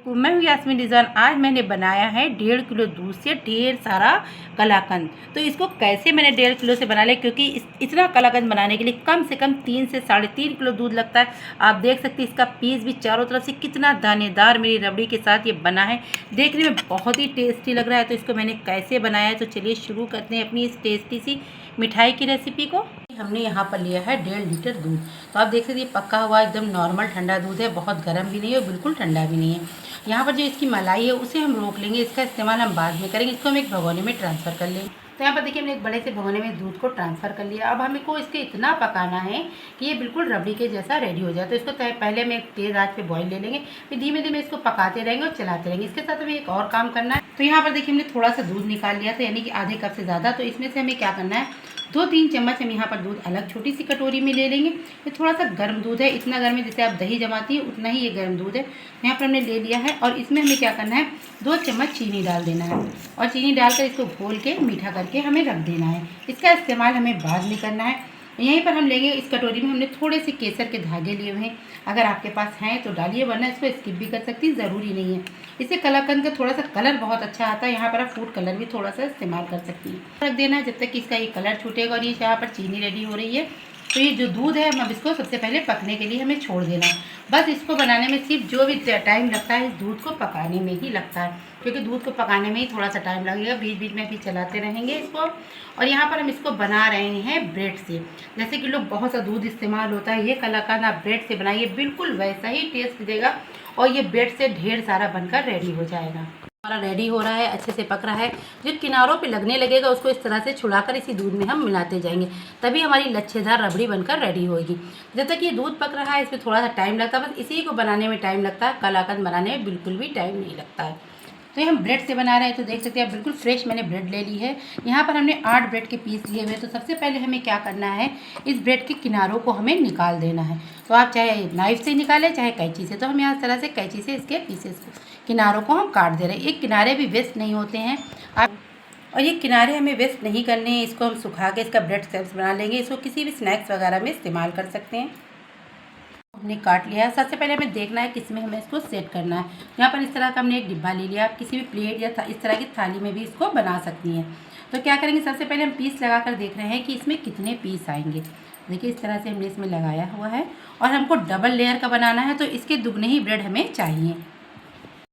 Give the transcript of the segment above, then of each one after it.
मैं हूँ यास्मीन रिजवान। आज मैंने बनाया है 1.5 किलो दूध से ढेर सारा कलाकंद। तो इसको कैसे मैंने 1.5 किलो से बना लिया, क्योंकि इतना कलाकंद बनाने के लिए कम से कम 3 से 3.5 किलो दूध लगता है। आप देख सकते हैं इसका पीस भी चारों तरफ से कितना दानेदार मेरी रबड़ी के साथ ये बना है। देखने में बहुत ही टेस्टी लग रहा है। तो इसको मैंने कैसे बनाया है, तो चलिए शुरू करते हैं अपनी इस टेस्टी सी मिठाई की रेसिपी को। हमने यहाँ पर लिया है 1.5 लीटर दूध। तो आप देख सकते हैं पका हुआ एकदम नॉर्मल ठंडा दूध है, बहुत गर्म भी नहीं है और बिल्कुल ठंडा भी नहीं है। यहाँ पर जो इसकी मलाई है उसे हम रोक लेंगे, इसका इस्तेमाल हम बाद में करेंगे। इसको हम एक भगोने में ट्रांसफ़र कर लेंगे। तो यहाँ पर देखिए हमने एक बड़े से भगोने में दूध को ट्रांसफ़र कर लिया। अब हमको इसके इतना पकाना है कि ये बिल्कुल रबड़ी के जैसा रेडी हो जाए। तो इसको पहले हम एक तेज़ आंच पे बॉईल ले लेंगे, फिर धीमे धीमे इसको पकाते रहेंगे और चलाते रहेंगे। इसके साथ हमें एक और काम करना है। तो यहाँ पर देखिए हमने थोड़ा सा दूध निकाल लिया था, यानी कि आधे कप से ज़्यादा। तो इसमें से हमें क्या करना है, 2-3 चम्मच हम यहाँ पर दूध अलग छोटी सी कटोरी में ले लेंगे। ये थोड़ा सा गर्म दूध है, इतना गर्म है जैसे आप दही जमाती है उतना ही ये गर्म दूध है। यहाँ पर हमने ले लिया है और इसमें हमें क्या करना है, 2 चम्मच चीनी डाल देना है और चीनी डालकर इसको घोल के मीठा करके हमें रख देना है। इसका इस्तेमाल हमें बाद में करना है। यहीं पर हम लेंगे, इस कटोरी में हमने थोड़े से केसर के धागे लिए हुए हैं। अगर आपके पास हैं तो डालिए, वरना इसको स्किप भी कर सकती है, ज़रूरी नहीं है। इससे कलाकंद का थोड़ा सा कलर बहुत अच्छा आता है। यहाँ पर आप फूड कलर भी थोड़ा सा इस्तेमाल कर सकती हैं। रख देना है जब तक कि इसका ये कलर छूटेगा। और ये यहाँ पर चीनी रेडी हो रही है। तो ये जो दूध है हम इसको सबसे पहले पकने के लिए हमें छोड़ देना है। बस इसको बनाने में सिर्फ जो भी टाइम लगता है इस दूध को पकाने में ही लगता है, क्योंकि दूध को पकाने में ही थोड़ा सा टाइम लगेगा। बीच बीच में भी चलाते रहेंगे इसको। और यहाँ पर हम इसको बना रहे हैं ब्रेड से। जैसे कि लोग बहुत सा दूध इस्तेमाल होता है, ये कलाकंद आप ब्रेड से बनाइए, बिल्कुल वैसा ही टेस्ट देगा और ये ब्रेड से ढेर सारा बनकर रेडी हो जाएगा। हमारा रेडी हो रहा है, अच्छे से पक रहा है। जो किनारों पे लगने लगेगा उसको इस तरह से छुड़ाकर इसी दूध में हम मिलाते जाएंगे, तभी हमारी लच्छेदार रबड़ी बनकर रेडी होगी। जब तक ये दूध पक रहा है इसमें थोड़ा सा टाइम लगता है, बस इसी को बनाने में टाइम लगता है। कलाकंद बनाने में बिल्कुल भी टाइम नहीं लगता है। तो ये हम ब्रेड से बना रहे हैं, तो देख सकते हैं आप बिल्कुल फ्रेश मैंने ब्रेड ले ली है। यहाँ पर हमने 8 ब्रेड के पीस लिए हुए। तो सबसे पहले हमें क्या करना है, इस ब्रेड के किनारों को हमें निकाल देना है। तो आप चाहे नाइफ से निकालें चाहे कैंची से। तो हम यहाँ इस तरह से कैंची से इसके पीसेस किनारों को हम काट दे रहे हैं। ये किनारे भी वेस्ट नहीं होते हैं आप, और ये किनारे हमें वेस्ट नहीं करने हैं। इसको हम सुखा के इसका ब्रेड शेप्स बना लेंगे। इसको किसी भी स्नैक्स वगैरह में इस्तेमाल कर सकते हैं। हमने काट लिया है। सबसे पहले हमें देखना है किस में हमें इसको सेट करना है। यहाँ पर इस तरह का हमने एक डिब्बा ले लिया। आप किसी भी प्लेट या इस तरह की थाली में भी इसको बना सकती हैं। तो क्या करेंगे, सबसे पहले हम पीस लगा कर देख रहे हैं कि इसमें कितने पीस आएंगे। देखिए इस तरह से हमने इसमें लगाया हुआ है और हमको डबल लेयर का बनाना है, तो इसके दुगने ही ब्रेड हमें चाहिए।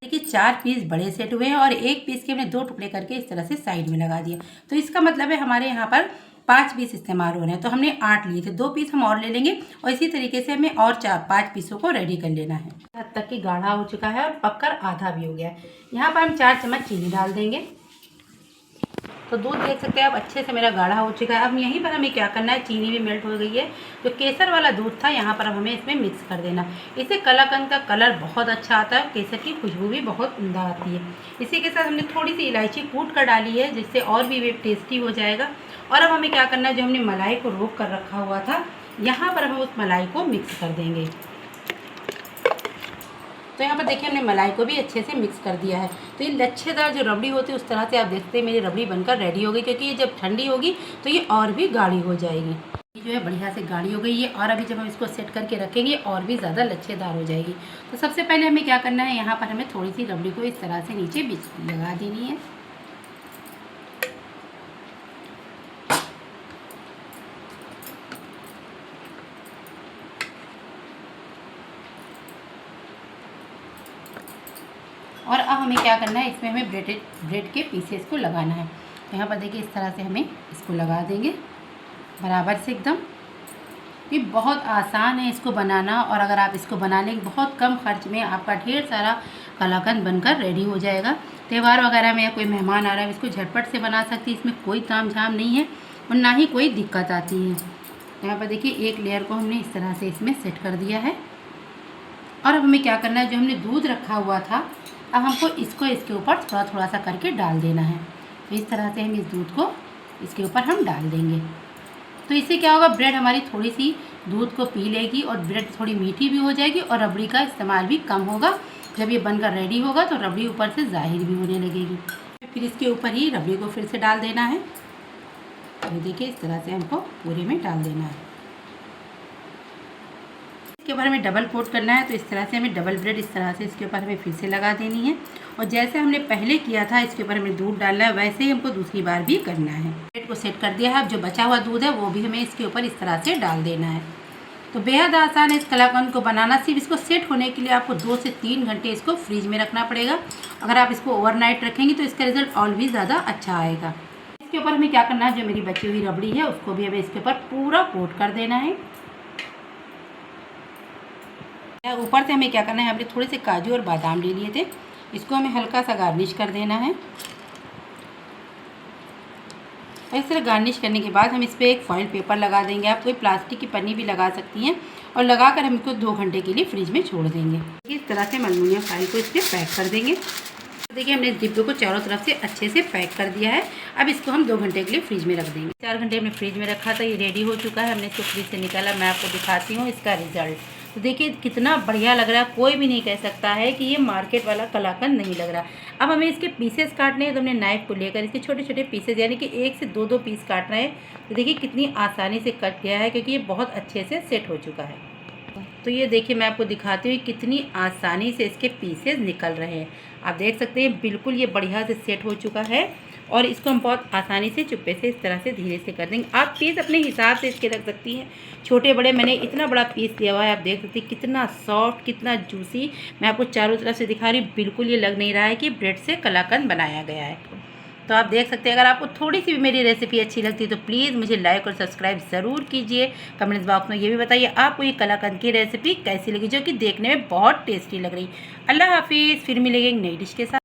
देखिए 4 पीस बड़े सेट हुए हैं और एक पीस के हमने 2 टुकड़े करके इस तरह से साइड में लगा दिया। तो इसका मतलब है हमारे यहाँ पर 5 पीस इस्तेमाल हो रहे हैं। तो हमने 8 लिए थे, 2 पीस हम और ले लेंगे और इसी तरीके से हमें और 4-5 पीसों को रेडी कर लेना है। हद तक कि गाढ़ा हो चुका है और पककर आधा भी हो गया है। यहाँ पर हम 4 चम्मच चीनी डाल देंगे। तो दूध देख सकते हैं आप अच्छे से मेरा गाढ़ा हो चुका है। अब यहीं पर हमें क्या करना है, चीनी भी मेल्ट हो गई है। जो केसर वाला दूध था यहाँ पर अब हमें इसमें मिक्स कर देना। इससे कलाकंद का कलर बहुत अच्छा आता है, केसर की खुशबू भी बहुत उम्दा आती है। इसी के साथ हमने थोड़ी सी इलायची कूट कर डाली है, जिससे और भी टेस्टी हो जाएगा। और अब हमें क्या करना है, जो हमने मलाई को रोक कर रखा हुआ था यहाँ पर हम उस मलाई को मिक्स कर देंगे। तो यहाँ पर देखिए हमने मलाई को भी अच्छे से मिक्स कर दिया है। तो ये लच्छेदार जो रबड़ी होती है उस तरह से आप देखते हैं मेरी रबड़ी बनकर रेडी हो गई, क्योंकि ये जब ठंडी होगी तो ये और भी गाढ़ी हो जाएगी। ये जो है बढ़िया से गाढ़ी हो गई है और अभी जब हम इसको सेट करके रखेंगे और भी ज़्यादा लच्छेदार हो जाएगी। तो सबसे पहले हमें क्या करना है, यहाँ पर हमें थोड़ी सी रबड़ी को इस तरह से नीचे बीच लगा देनी है। और अब हमें क्या करना है, इसमें हमें ब्रेड के पीसेस को लगाना है। तो यहाँ पर देखिए इस तरह से हमें इसको लगा देंगे बराबर से एकदम। ये बहुत आसान है इसको बनाना, और अगर आप इसको बना लेंगे बहुत कम खर्च में आपका ढेर सारा कलाकंद बनकर रेडी हो जाएगा। त्यौहार वगैरह में या कोई मेहमान आ रहा है इसको झटपट से बना सकती है। इसमें कोई ताम झाम नहीं है और ना ही कोई दिक्कत आती है। यहाँ पर देखिए एक लेयर को हमने इस तरह से इसमें सेट कर दिया है। और अब हमें क्या करना है, जो हमने दूध रखा हुआ था अब हमको इसको इसके ऊपर थोड़ा थोड़ा सा करके डाल देना है। तो इस तरह से हम इस दूध को इसके ऊपर हम डाल देंगे। तो इससे क्या होगा, ब्रेड हमारी थोड़ी सी दूध को पी लेगी और ब्रेड थोड़ी मीठी भी हो जाएगी और रबड़ी का इस्तेमाल भी कम होगा। जब ये बनकर रेडी होगा तो रबड़ी ऊपर से ज़ाहिर भी होने लगेगी। फिर इसके ऊपर ही रबड़ी को फिर से डाल देना है। तो देखिए इस तरह से हमको पूरे में डाल देना है। इसके ऊपर हमें डबल कोट करना है, तो इस तरह से हमें डबल ब्रेड इस तरह से इसके ऊपर हमें फिर से लगा देनी है। और जैसे हमने पहले किया था इसके ऊपर हमें दूध डालना है, वैसे ही हमको दूसरी बार भी करना है। ब्रेड को सेट कर दिया है। अब जो बचा हुआ दूध है वो भी हमें इसके ऊपर इस तरह से डाल देना है। तो बेहद आसान है इस कलाकंद को बनाना। सिर्फ इसको सेट होने के लिए आपको 2 से 3 घंटे इसको फ्रीज में रखना पड़ेगा। अगर आप इसको ओवरनाइट रखेंगे तो इसका रिजल्ट और भी ज़्यादा अच्छा आएगा। इसके ऊपर हमें क्या करना है, जो मेरी बची हुई रबड़ी है उसको भी हमें इसके ऊपर पूरा कोट कर देना है। ऊपर से हमें क्या करना है, हमने थोड़े से काजू और बादाम ले लिए थे, इसको हमें हल्का सा गार्निश कर देना है। और इस तरह गार्निश करने के बाद हम इस पर एक फॉइल पेपर लगा देंगे। आप कोई प्लास्टिक की पन्नी भी लगा सकती हैं और लगाकर हम इसको 2 घंटे के लिए फ्रिज में छोड़ देंगे। इस तरह से हम एल्युमिनियम फाइल को इस पर पैक कर देंगे। देखिए हमने डिब्बे को चारों तरफ से अच्छे से पैक कर दिया है। अब इसको हम 2 घंटे के लिए फ्रिज में रख देंगे। 4 घंटे हमने फ्रिज में रखा था, ये रेडी हो चुका है। हमने इसको फ्रिज से निकाला, मैं आपको दिखाती हूँ इसका रिजल्ट। तो देखिए कितना बढ़िया लग रहा है, कोई भी नहीं कह सकता है कि ये मार्केट वाला कलाकंद नहीं लग रहा। अब हमें इसके पीसेस काटने हैं, तो हमने नाइफ को लेकर इसके छोटे छोटे पीसेस यानी कि 1 से 2 पीस काटना है। तो देखिए कितनी आसानी से कट गया है, क्योंकि ये बहुत अच्छे से सेट हो चुका है। तो ये देखिए मैं आपको दिखाती हूँ कितनी आसानी से इसके पीसेस निकल रहे हैं। आप देख सकते हैं बिल्कुल ये बढ़िया से सेट हो चुका है। और इसको हम बहुत आसानी से चुप्पे से इस तरह से धीरे से कर देंगे। आप पीस अपने हिसाब से इसके रख सकती हैं, छोटे बड़े। मैंने इतना बड़ा पीस लिया हुआ है, आप देख सकते हैं कितना सॉफ्ट, कितना जूसी। मैं आपको चारों तरफ से दिखा रही हूँ, बिल्कुल ये लग नहीं रहा है कि ब्रेड से कलाकंद बनाया गया है। तो आप देख सकते हैं, अगर आपको थोड़ी सी भी मेरी रेसिपी अच्छी लगती है तो प्लीज़ मुझे लाइक और सब्सक्राइब ज़रूर कीजिए। कमेंट्स बॉक्स में ये भी बताइए आपको ये कलाकंद की रेसिपी कैसी लगी, जो कि देखने में बहुत टेस्टी लग रही। अल्लाह हाफिज़, फिर मिलेंगे एक नई डिश के साथ।